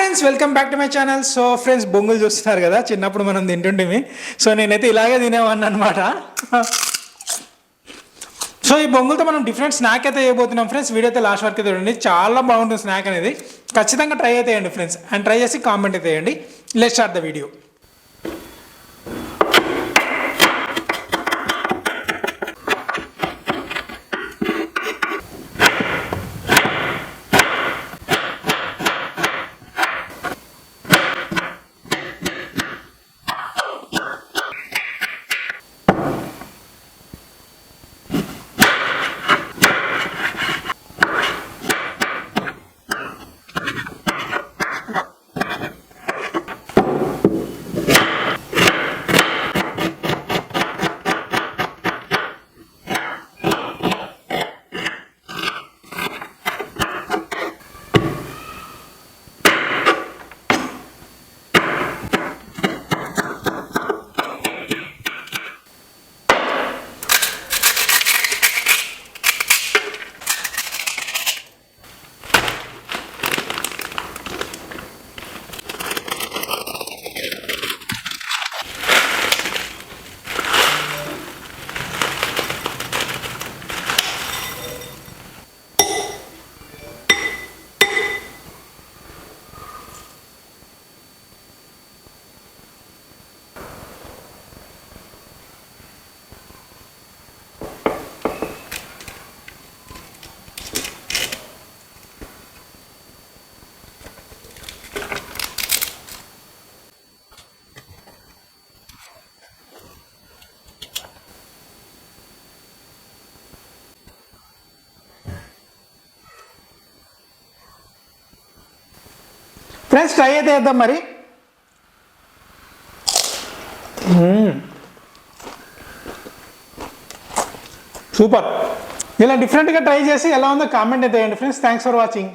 Friends welcome back to my channel. So friends బొంగులు చూస్తున్నారు కదా, చిన్నప్పుడు మనం తింటుంటిమి. సో నేనైతే ఇలాగే తినేవాడిని అనమాట. సో ఈ బొంగులతో మనం డిఫరెంట్ స్నాక్ అయితే వేయబోతున్నాం ఫ్రెండ్స్. వీడియో అయితే లాస్ట్ వరకు అయితే చూడండి, చాలా బాగుంటుంది స్నాక్ అనేది. ఖచ్చితంగా ట్రై అయితే చేయండి ఫ్రెండ్స్, అండ్ ట్రై చేసి కామెంట్ అయితే వేయండి. Let's start the video. Friends try అయితే చేద్దాం మరి. సూపర్. ఇలా డిఫరెంట్గా ట్రై చేసి ఎలా ఉందో కామెంట్ అయితే వేయండి ఫ్రెండ్స్. Thanks for watching.